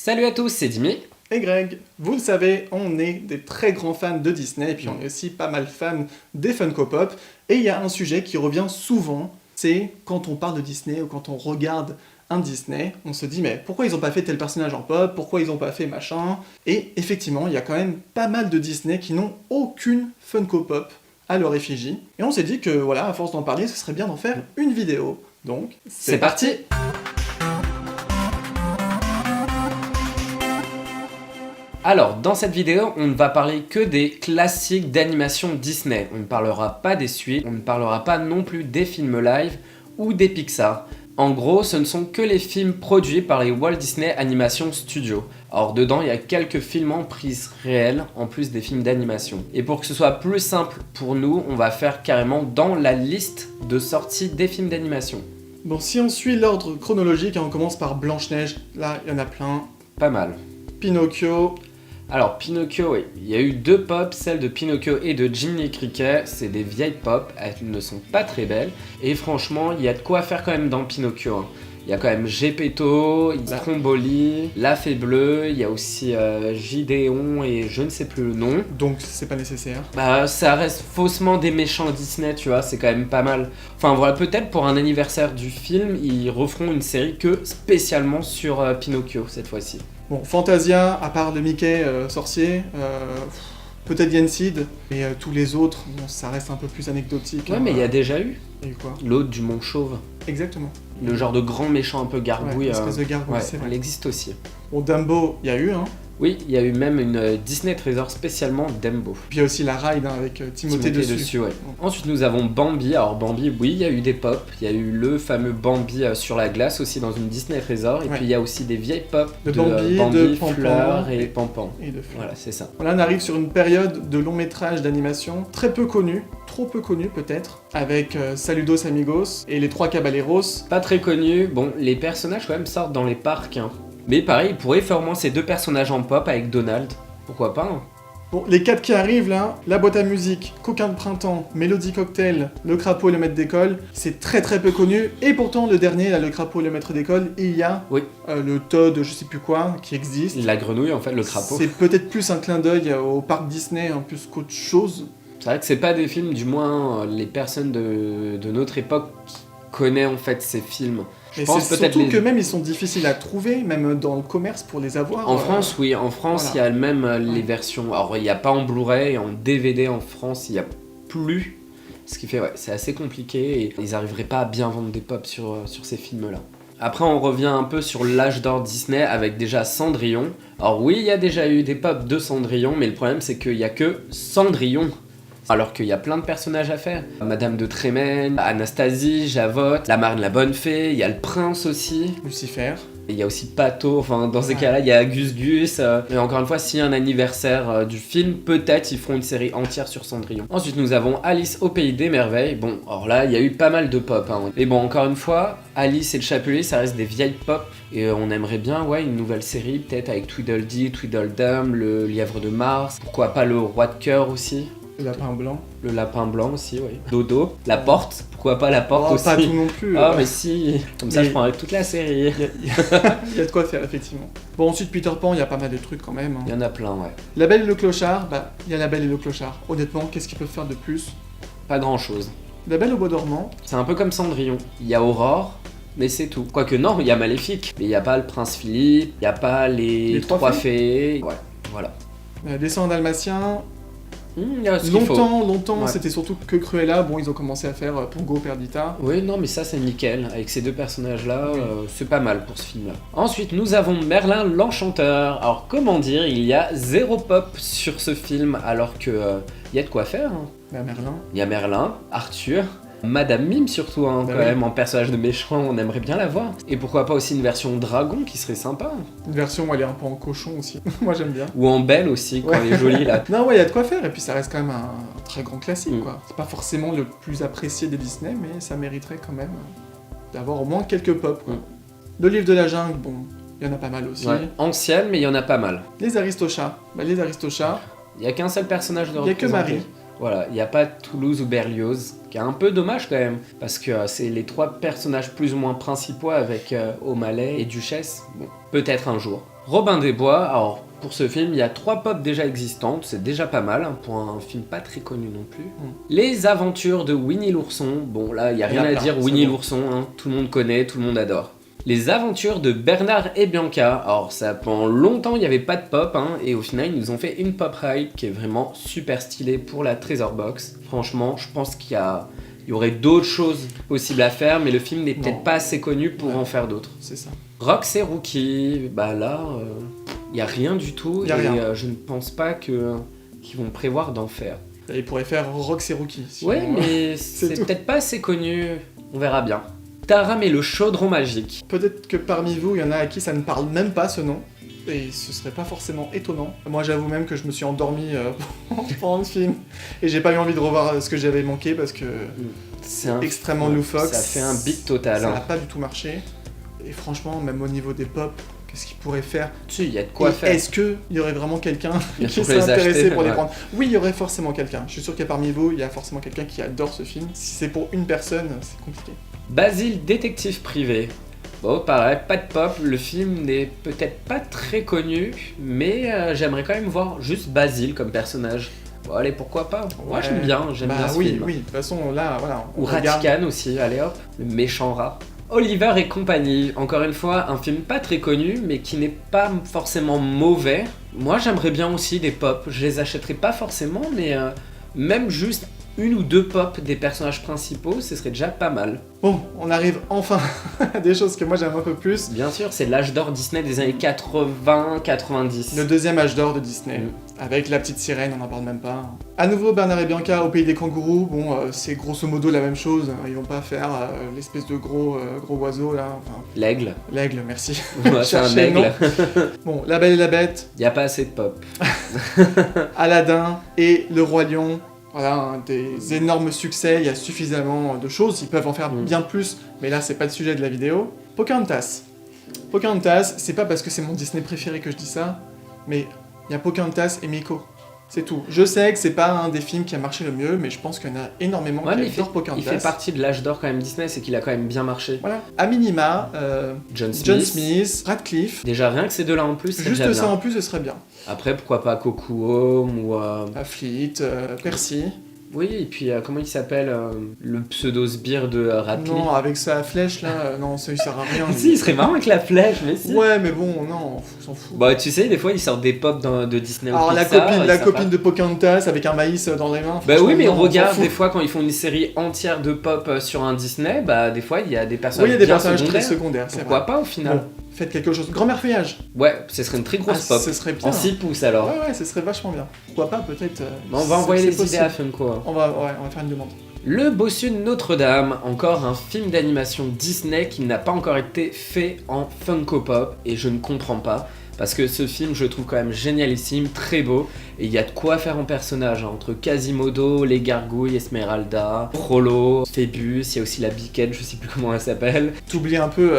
Salut à tous, c'est Dimi. Et Greg, vous le savez, on est des très grands fans de Disney, et puis on est aussi pas mal fans des Funko Pop. Et il y a un sujet qui revient souvent, c'est quand on parle de Disney ou quand on regarde un Disney, on se dit mais pourquoi ils ont pas fait tel personnage en pop, pourquoi ils ont pas fait machin. Et effectivement, il y a quand même pas mal de Disney qui n'ont aucune Funko Pop à leur effigie. Et on s'est dit que voilà, à force d'en parler, ce serait bien d'en faire une vidéo. Donc, C'est parti. Alors, dans cette vidéo, on ne va parler que des classiques d'animation Disney. On ne parlera pas des suites, on ne parlera pas non plus des films live ou des Pixar. En gros, ce ne sont que les films produits par les Walt Disney Animation Studios. Alors dedans, il y a quelques films en prise réelle, en plus des films d'animation. Et pour que ce soit plus simple pour nous, on va faire carrément dans la liste de sortie des films d'animation. Bon, si on suit l'ordre chronologique, on commence par Blanche-Neige, là, il y en a plein. Pas mal. Pinocchio. Alors Pinocchio, oui. Il y a eu deux pop, celle de Pinocchio et de Jiminy Cricket. C'est des vieilles pop, elles ne sont pas très belles. Et franchement, il y a de quoi faire quand même dans Pinocchio. Il y a quand même Geppetto, Stromboli, La Fée Bleue, il y a aussi Gideon et je ne sais plus le nom. Donc c'est pas nécessaire. Bah ça reste faussement des méchants Disney, tu vois, c'est quand même pas mal. Enfin voilà, peut-être pour un anniversaire du film, ils referont une série que spécialement sur Pinocchio cette fois-ci. Bon, Fantasia, à part le Mickey sorcier, peut-être Yensid, et tous les autres, bon, ça reste un peu plus anecdotique. Ouais, mais il y a déjà eu Il y a eu quoi? l'autre du Mont Chauve. Exactement. Le genre de grand méchant un peu gargouille. Ouais, espèce de gargouille, ouais, c'est vrai. elle existe aussi. Bon, Dumbo, il y a eu, hein. Oui, il y a eu même une Disney Trésor spécialement Dumbo. Puis il y a aussi la ride avec Timothée dessus. Ouais. Ensuite, nous avons Bambi. Alors Bambi, oui, il y a eu des pop. Il y a eu le fameux Bambi sur la glace aussi dans une Disney Trésor. Et puis il y a aussi des vieilles pop de Bambi, de Fleurs et Pampan. Et de Fleurs. Voilà, c'est ça. Voilà, on arrive sur une période de long métrage d'animation très peu connue, trop peu connue peut-être, avec Saludos Amigos et les Trois Caballeros. Pas très connu. Bon, les personnages quand même sortent dans les parcs. Hein. Mais pareil, il pourrait faire au moins ces deux personnages en pop avec Donald. Pourquoi pas hein. Bon, les 4 qui arrivent là, la boîte à musique, Coquin de printemps, Mélodie Cocktail, le crapaud et le maître d'école, c'est très très peu connu. Et pourtant, le dernier, là, le crapaud et le maître d'école, il y a le Todd, je sais plus quoi, qui existe. La grenouille en fait, le crapaud. C'est peut-être plus un clin d'œil au parc Disney, en plus qu'autre chose. C'est vrai que c'est pas des films, du moins les personnes de notre époque qui connaissent en fait ces films. Mais c'est surtout que même ils sont difficiles à trouver, même dans le commerce pour les avoir. En France, oui, en France, il y a même les versions. Alors, il n'y a pas en Blu-ray, en DVD en France, il n'y a plus. Ce qui fait, ouais, c'est assez compliqué et ils n'arriveraient pas à bien vendre des pop sur ces films-là. Après, on revient un peu sur l'âge d'or Disney avec déjà Cendrillon. Alors, oui, il y a déjà eu des pop de Cendrillon, mais le problème, c'est qu'il n'y a que Cendrillon. Alors qu'il y a plein de personnages à faire. Madame de Trémène, Anastasie, Javotte, la Marne la Bonne Fée, il y a le Prince aussi. Lucifer. Et il y a aussi Pato, enfin dans ces cas-là, il y a Gus Gus. Et encore une fois, s'il y a un anniversaire du film, peut-être ils feront une série entière sur Cendrillon. Ensuite, nous avons Alice au Pays des Merveilles. Bon, alors là, il y a eu pas mal de pop. Hein. Et bon, encore une fois, Alice et le Chapelet, ça reste des vieilles pop. Et on aimerait bien, ouais, une nouvelle série, peut-être avec Tweedledee, Tweedledum, le Lièvre de Mars. Pourquoi pas le Roi de Cœur aussi. Le lapin blanc. Le lapin blanc aussi, oui. Dodo. La porte. Pourquoi pas la porte aussi. Pas tout non plus. Ah, mais si. Comme ça, je prendrais toute la série. Il y a de quoi faire, effectivement. Bon, ensuite, Peter Pan, il y a pas mal de trucs quand même. Hein. Il y en a plein, ouais. La Belle et le Clochard, bah, il y a La Belle et le Clochard. Honnêtement, qu'est-ce qu'ils peuvent faire de plus? Pas grand-chose. La Belle au Bois dormant. C'est un peu comme Cendrillon. Il y a Aurore, mais c'est tout. Quoique non, il y a Maléfique. Mais il n'y a pas le Prince Philippe, il n'y a pas les trois fées. Ouais, voilà. Descend dalmatien. Longtemps, ouais. C'était surtout que Cruella. Bon, ils ont commencé à faire Pongo Perdita. Oui, non, mais ça c'est nickel. Avec ces deux personnages-là, c'est pas mal pour ce film-là. Ensuite, nous avons Merlin l'Enchanteur. Alors, comment dire, il y a zéro pop sur ce film, alors que il y a de quoi faire. Hein. Merlin. Il y a Merlin, Arthur. Madame Mime surtout, hein, quand même, en personnage de méchant, on aimerait bien la voir. Et pourquoi pas aussi une version dragon qui serait sympa. Une version où elle est un peu en cochon aussi, moi j'aime bien. Ou en belle aussi, quand elle est jolie là. Non ouais, il y a de quoi faire, et puis ça reste quand même un très grand classique quoi. C'est pas forcément le plus apprécié des Disney, mais ça mériterait quand même d'avoir au moins quelques pop quoi. Le Livre de la Jungle, bon, il y en a pas mal aussi. Ouais, ancienne, mais il y en a pas mal. Les Aristochats, les Aristochats. Il y a qu'un seul personnage de représenté. Il y a que Marie. Voilà, il n'y a pas Toulouse ou Berlioz, qui est un peu dommage quand même, parce que c'est les 3 personnages plus ou moins principaux avec O'Malley et Duchesse. Bon, peut-être un jour. Robin des Bois, alors pour ce film, il y a 3 pop déjà existantes, c'est déjà pas mal, hein, pour un film pas très connu non plus. Les aventures de Winnie l'ourson, bon là, il n'y a rien à dire, Winnie l'ourson, hein, tout le monde connaît, tout le monde adore. Les aventures de Bernard et Bianca, alors ça pendant longtemps il n'y avait pas de pop, hein, et au final ils nous ont fait une pop ride qui est vraiment super stylée pour la Treasure Box. Franchement, je pense qu'il y aurait d'autres choses possibles à faire, mais le film n'est peut-être pas assez connu pour en faire d'autres. C'est ça. Rox et Rookie, bah là, il n'y a rien du tout, et je ne pense pas qu'ils vont prévoir d'en faire. Ils pourraient faire Rox et Rookie. Sinon, ouais, mais c'est peut-être pas assez connu, on verra bien. Taram et le chaudron magique. Peut-être que parmi vous, il y en a à qui ça ne parle même pas ce nom, et ce serait pas forcément étonnant. Moi j'avoue même que je me suis endormi pendant le film, et j'ai pas eu envie de revoir ce que j'avais manqué parce que c'est extrêmement loufoque. Ça fait un big total. Ça n'a pas du tout marché, et franchement, même au niveau des pop, qu'est-ce qu'ils pourraient faire? Il y a de quoi faire. Est-ce qu'il y aurait vraiment quelqu'un qui serait intéressé pour les prendre? Oui, il y aurait forcément quelqu'un. Je suis sûr qu'il y a parmi vous, il y a forcément quelqu'un qui adore ce film. Si c'est pour une personne, c'est compliqué. Basile, détective privé. Bon, pareil, pas de pop, le film n'est peut-être pas très connu, mais j'aimerais quand même voir juste Basile comme personnage. Bon, allez, pourquoi pas? Moi j'aime bien ce film. Oui, de toute façon, là, voilà. Ou Ratican aussi, allez hop, le méchant rat. Oliver et compagnie, encore une fois, un film pas très connu, mais qui n'est pas forcément mauvais. Moi j'aimerais bien aussi des pop, je les achèterais pas forcément, mais même juste 1 ou 2 pop des personnages principaux, ce serait déjà pas mal. Bon, on arrive enfin à des choses que moi j'aime un peu plus. Bien sûr, c'est l'âge d'or Disney des années 80-90. Le deuxième âge d'or de Disney, avec La Petite Sirène, on n'en parle même pas. À nouveau, Bernard et Bianca au pays des kangourous, bon, c'est grosso modo la même chose, ils vont pas faire l'espèce de gros oiseau là. Enfin, l'aigle. L'aigle, merci. Ouais, c'est un aigle. Bon, La Belle et la Bête. Y a pas assez de pop. Aladdin et Le Roi Lion. Voilà, des énormes succès, il y a suffisamment de choses, ils peuvent en faire bien plus, mais là c'est pas le sujet de la vidéo. Pocahontas. Pocahontas, c'est pas parce que c'est mon Disney préféré que je dis ça, mais il y a Pocahontas et Miko. C'est tout. Je sais que c'est pas un des films qui a marché le mieux, mais je pense qu'il y en a énormément qui adorent Pocahontas. Il fait partie de l'âge d'or quand même Disney, c'est qu'il a quand même bien marché. Voilà. À minima, John Smith, Radcliffe. Déjà rien que ces deux-là en plus, c'est juste déjà ça bien. en plus, ce serait bien. Après, pourquoi pas Coco Home ou... Fleet, Percy. Oui, et puis comment il s'appelle le pseudo-sbire de Radcliffe? Non, avec sa flèche là, non, ça lui sert à rien. Si, il serait marrant avec la flèche, mais si. Ouais, mais bon, non, on s'en fout. Bah, tu sais, des fois, ils sortent des pop de Disney alors, ou Pixar. Alors, la copine de Pocahontas avec un maïs dans les mains. Bah oui, mais on regarde des fois quand ils font une série entière de pop sur un Disney, bah des fois, il y a des personnages. Oui, il y a des personnages très secondaires, c'est vrai. Pourquoi pas au final? Bon, faites quelque chose. Grand-mère feuillage. Ouais, ce serait une très grosse pop. Ce serait bien. En 6 pouces alors. Ouais, ce serait vachement bien. Pourquoi pas, peut-être. On va envoyer les idées à Funko. On va faire une demande. Le Bossu de Notre-Dame, encore un film d'animation Disney qui n'a pas encore été fait en Funko Pop, et je ne comprends pas. Parce que ce film, je le trouve quand même génialissime, très beau, et il y a de quoi faire en personnage, hein, entre Quasimodo, les gargouilles, Esmeralda, Frollo, Phébus, il y a aussi la biquette, je sais plus comment elle s'appelle. T'oublies un peu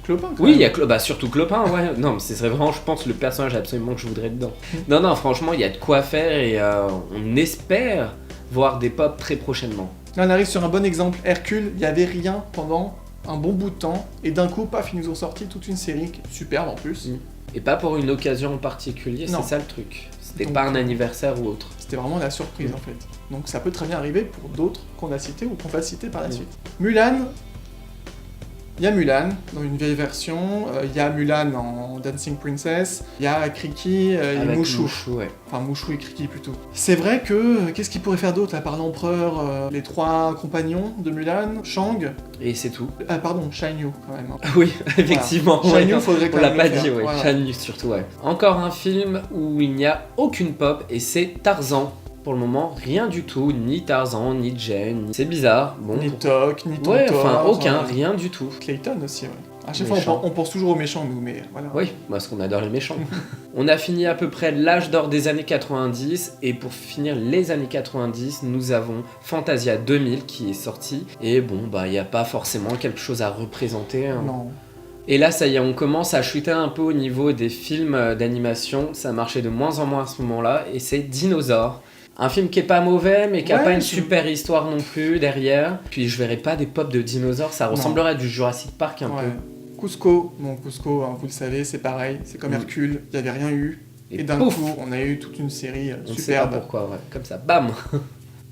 Clopin quand Oui, même. il y a surtout Clopin, ouais. Non, mais ce serait vraiment, je pense, le personnage absolument que je voudrais dedans. Non, franchement, il y a de quoi faire, et on espère voir des pop très prochainement. Là, on arrive sur un bon exemple. Hercule, il n'y avait rien pendant un bon bout de temps, et d'un coup, paf, ils nous ont sorti toute une série superbe en plus. Et pas pour une occasion en particulier, c'est ça le truc. C'était pas un anniversaire ou autre. C'était vraiment la surprise en fait. Donc ça peut très bien arriver pour d'autres qu'on a cités ou qu'on va citer par la suite. Mulan. Il y a Mulan dans une vieille version, il y a Mulan en Dancing Princess, il y a Kriki et Mouchou. Ouais. Enfin Mouchou et Kriki plutôt. C'est vrai que, qu'est-ce qu'il pourrait faire d'autre là, par l'empereur, les 3 compagnons de Mulan, Shang. Et c'est tout. Ah pardon, Shan Yu quand même. Hein. Oui, effectivement. Voilà. Shan Yu, faudrait quand même. On l'a pas dit, ouais. Voilà. Shan Yu surtout, ouais. Encore un film où il n'y a aucune pop et c'est Tarzan. Pour le moment, rien du tout, ni Tarzan, ni Jane, c'est bizarre. Bon, ni Toc, ni Tonton. Ouais, enfin aucun, rien du tout. Clayton aussi, ouais. À chaque fois, on pense toujours aux méchants, nous, mais voilà. Oui, parce qu'on adore les méchants. On a fini à peu près l'âge d'or des années 90, et pour finir les années 90, nous avons Fantasia 2000 qui est sorti, et bon, bah, il n'y a pas forcément quelque chose à représenter. Hein. Non. Et là, ça y est, on commence à chuter un peu au niveau des films d'animation, ça marchait de moins en moins à ce moment-là, et c'est Dinosaure. Un film qui est pas mauvais, mais qui a Ouais, pas une je- super histoire non plus derrière. Puis je verrais pas des pop de dinosaures, ça ressemblerait à du Jurassic Park un Ouais. peu. Cusco, Cusco, hein, vous le savez, c'est pareil, c'est comme Mm. Hercule, il n'y avait rien eu. Et d'un pouf, coup, on a eu toute une série on ne sait pas superbe. pourquoi, ouais. Comme ça, bam.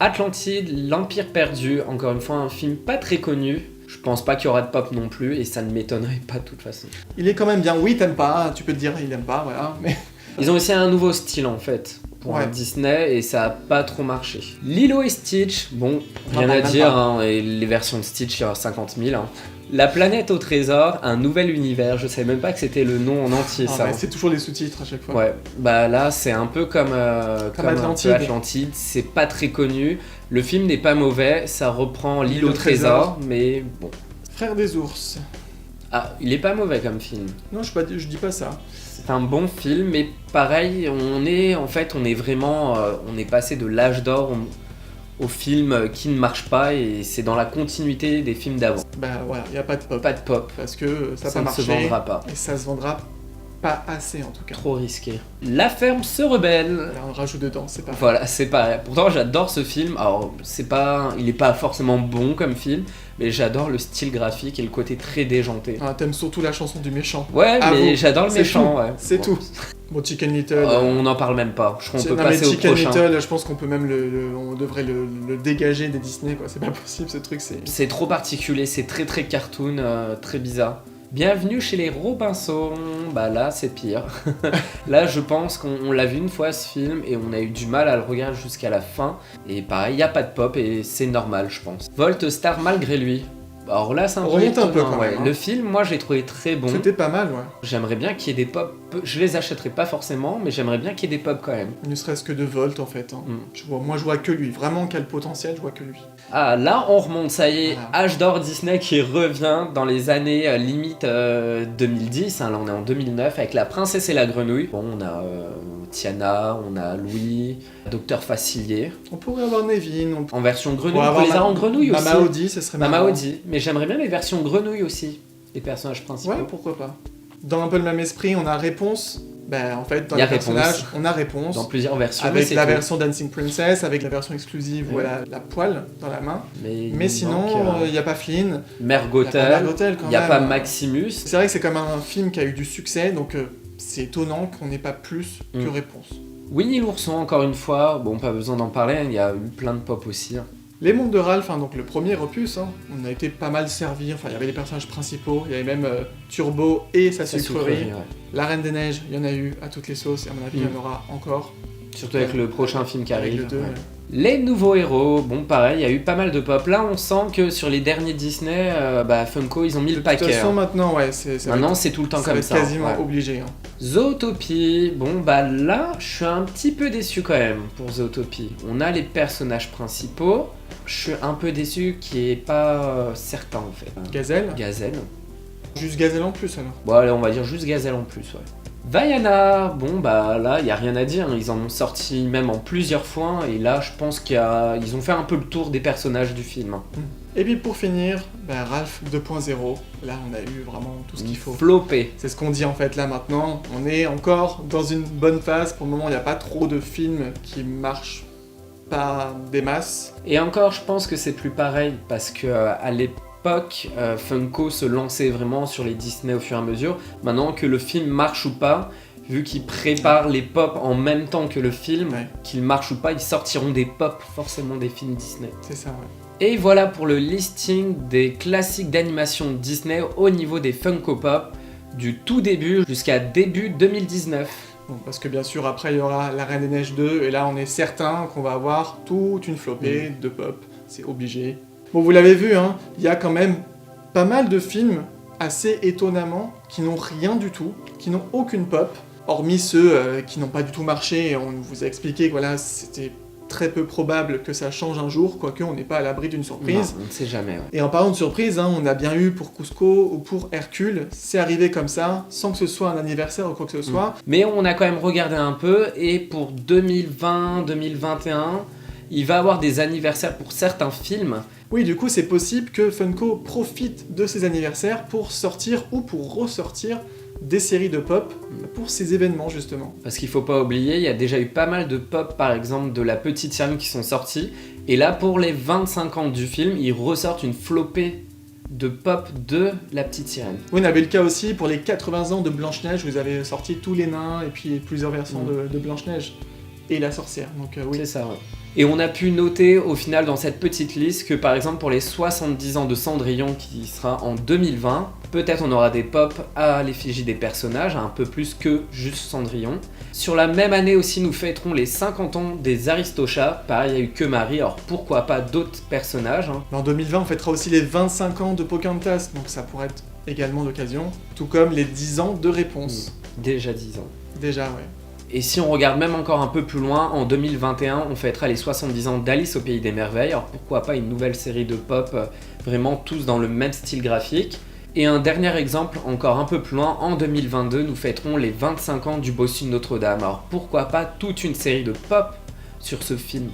Atlantide, l'Empire perdu, encore une fois un film pas très connu. Je pense pas qu'il y aura de pop non plus, et ça ne m'étonnerait pas de toute façon. Il est quand même bien, oui, t'aimes pas, tu peux te dire il aime pas, voilà, mais Ils ont aussi un nouveau style en fait pour un Ouais. Disney et ça a pas trop marché. Lilo et Stitch, bon, On en rien à parle même dire, pas. hein, et les versions de Stitch, il y en a 50 000. Hein. La planète au trésor, un nouvel univers, je savais même pas que c'était le nom en entier ça. ouais, c'est toujours les sous-titres à chaque fois. Ouais, bah là c'est un peu comme Atlantide. un peu Atlantide, c'est pas très connu. Le film n'est pas mauvais, ça reprend l'île au trésor, mais bon. Frère des ours. Ah, il est pas mauvais comme film. Non, je dis pas ça. C'est un bon film, mais pareil, on est vraiment, on est passé de l'âge d'or au film qui ne marche pas et c'est dans la continuité des films d'avant. Bah voilà, il y a pas de pop. Pas de pop, Parce que ça ça n'a ne pas se marché. vendra pas. Et ça se vendra pas assez en tout cas. Trop risqué. La ferme se rebelle. Là, on rajoute dedans, c'est pas Voilà, c'est pareil. Pourtant, j'adore ce film. Alors, il est pas forcément bon comme film, mais j'adore le style graphique et le côté très déjanté. Ah, t'aimes surtout la chanson du méchant. Ouais, Ah, mais vous, j'adore le c'est méchant, tout, ouais. C'est Bon. tout. Bon, Chicken Little. On n'en parle même pas. Je crois qu'on peut non, mais passer au Chicken prochain. Little, je pense qu'on peut même on devrait le dégager des Disney, quoi. C'est pas possible, ce truc, c'est. C'est trop particulier, c'est très très cartoon, très bizarre. Bienvenue chez les Robinson. Bah là, c'est pire. Là, je pense qu'on l'a vu une fois ce film et on a eu du mal à le regarder jusqu'à la fin. Et pareil, il n'y a pas de pop et c'est normal, je pense. Volt Star malgré lui. Alors là, c'est un On peu remonte un peu étonnant, quand ouais. même, hein. Le film, moi, je l'ai trouvé très bon. C'était pas mal, ouais. J'aimerais bien qu'il y ait des pop. Je les achèterai pas forcément, mais j'aimerais bien qu'il y ait des pop quand même. Ne serait-ce que de Volt, en fait. Hein. Mm. Moi, je vois que lui. Vraiment, quel potentiel, je vois que lui. Ah, là, on remonte, ça y est, Voilà. âge d'or Disney qui revient dans les années limite 2010, hein, là on est en 2009, avec La Princesse et la Grenouille. Bon, on a Tiana, on a Louis, Docteur Facilier. On pourrait avoir Nevin, on En version grenouille, pourrait on peut les avoir en Ma- grenouille aussi. Mama Audi, ce serait Mama marrant. Audi, mais j'aimerais bien les versions grenouilles aussi, les personnages principaux. Ouais, pourquoi pas. Dans un peu le même esprit, on a Réponse. Ben, en fait, dans Il y a les personnages, on a Réponse. Dans plusieurs versions, Avec c'est la tout. version Dancing Princess, avec la version exclusive où Ouais. elle a la poêle dans la main. Mais, Mais sinon, il n'y a pas Flynn, Mère il n'y a Gothel, pas Mère Gothel quand il n'y a même. pas Maximus. C'est vrai que c'est comme un film qui a eu du succès, donc c'est étonnant qu'on n'ait pas plus que Mm. Réponse. Winnie l'ourson, encore une fois, bon, pas besoin d'en parler, il y a eu plein de pop aussi. Hein. Les Mondes de Ralph, hein, donc le premier opus, hein, on a été pas mal servi. Enfin, il y avait les personnages principaux, il y avait même Turbo et sa sucrerie. Ouais. La Reine des Neiges, il y en a eu à toutes les sauces, et à mon avis, il y en aura encore. Surtout avec le prochain film qui Avec arrive. le 2, ouais. Les nouveaux héros, bon pareil, il y a eu pas mal de pop. Là on sent que sur les derniers Disney, Funko ils ont mis De le toute paquet. façon, hein. maintenant, ouais, ça va Maintenant être- c'est tout le temps ça va comme être ça. quasiment ouais. obligé. Hein. Zootopie, bon bah là je suis un petit peu déçu quand même pour Zootopie. On a les personnages principaux, je suis un peu déçu qu'il n'y ait pas certains en fait. Gazelle. Gazelle. Juste Gazelle en plus alors. Bon allez on va dire juste Gazelle en plus ouais. Vaiana, bon bah là il y a rien à dire, ils en ont sorti même en plusieurs fois et là je pense qu'ils ont fait un peu le tour des personnages du film. Et puis pour finir, Ralph 2.0. Là, on a eu vraiment tout ce qu'il faut. Flopé. C'est ce qu'on dit en fait là maintenant. On est encore dans une bonne phase. Pour le moment, il n'y a pas trop de films qui marchent pas des masses. Et encore je pense que c'est plus pareil parce que à l'époque Funko se lançait vraiment sur les Disney au fur et à mesure. Maintenant que le film marche ou pas, vu qu'ils préparent les pop en même temps que le film, Ouais. qu'il marche ou pas, ils sortiront des pop forcément des films Disney. C'est ça, ouais. Et voilà pour le listing des classiques d'animation Disney au niveau des Funko Pop, du tout début jusqu'à début 2019. Bon, parce que bien sûr, après, il y aura La Reine des Neiges 2, et là, on est certain qu'on va avoir toute une flopée de pop. C'est obligé. Bon, vous l'avez vu, hein, il y a quand même pas mal de films, assez étonnamment, qui n'ont rien du tout, qui n'ont aucune pop, hormis ceux qui n'ont pas du tout marché, et on vous a expliqué que voilà, c'était très peu probable que ça change un jour, quoique on n'est pas à l'abri d'une surprise. Non, on ne sait jamais. Ouais. Et en parlant de surprise, hein, on a bien eu pour Cusco ou pour Hercule, c'est arrivé comme ça, sans que ce soit un anniversaire ou quoi que ce soit. Mais on a quand même regardé un peu et pour 2020-2021, il va y avoir des anniversaires pour certains films. Oui, du coup, c'est possible que Funko profite de ses anniversaires pour sortir ou pour ressortir des séries de pop pour ces événements justement. Parce qu'il faut pas oublier, il y a déjà eu pas mal de pop par exemple de La Petite Sirène qui sont sortis. Et là pour les 25 ans du film, ils ressortent une flopée de pop de La Petite Sirène. Oui, on avait le cas aussi pour les 80 ans de Blanche-Neige, vous avez sorti tous les nains et puis plusieurs versions de Blanche-Neige et la sorcière. Donc oui. C'est ça, ouais. Et on a pu noter au final dans cette petite liste que par exemple pour les 70 ans de Cendrillon qui sera en 2020, peut-être on aura des pop à l'effigie des personnages, un peu plus que juste Cendrillon. Sur la même année aussi nous fêterons les 50 ans des Aristochats, pareil il n'y a eu que Marie, alors pourquoi pas d'autres personnages. En 2020 on fêtera aussi les 25 ans de Pocahontas, donc ça pourrait être également l'occasion, tout comme les 10 ans de Réponse. Déjà 10 ans. Déjà, ouais. Et si on regarde même encore un peu plus loin, en 2021, on fêtera les 70 ans d'Alice au Pays des Merveilles. Alors pourquoi pas une nouvelle série de pop, vraiment tous dans le même style graphique. Et un dernier exemple, encore un peu plus loin, en 2022, nous fêterons les 25 ans du Bossu de Notre-Dame. Alors pourquoi pas toute une série de pop sur ce film.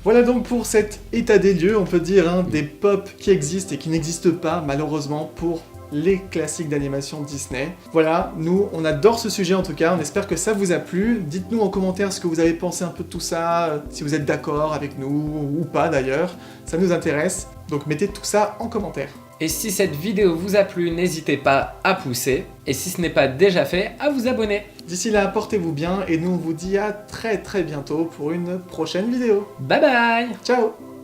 Voilà donc pour cet état des lieux, on peut dire, des pop qui existent et qui n'existent pas malheureusement pour les classiques d'animation Disney. Voilà, nous on adore ce sujet en tout cas, on espère que ça vous a plu. Dites-nous en commentaire ce que vous avez pensé un peu de tout ça, si vous êtes d'accord avec nous ou pas d'ailleurs, ça nous intéresse. Donc mettez tout ça en commentaire. Et si cette vidéo vous a plu, n'hésitez pas à pousser, et si ce n'est pas déjà fait, à vous abonner. D'ici là, portez-vous bien et nous on vous dit à très bientôt pour une prochaine vidéo. Bye bye. Ciao.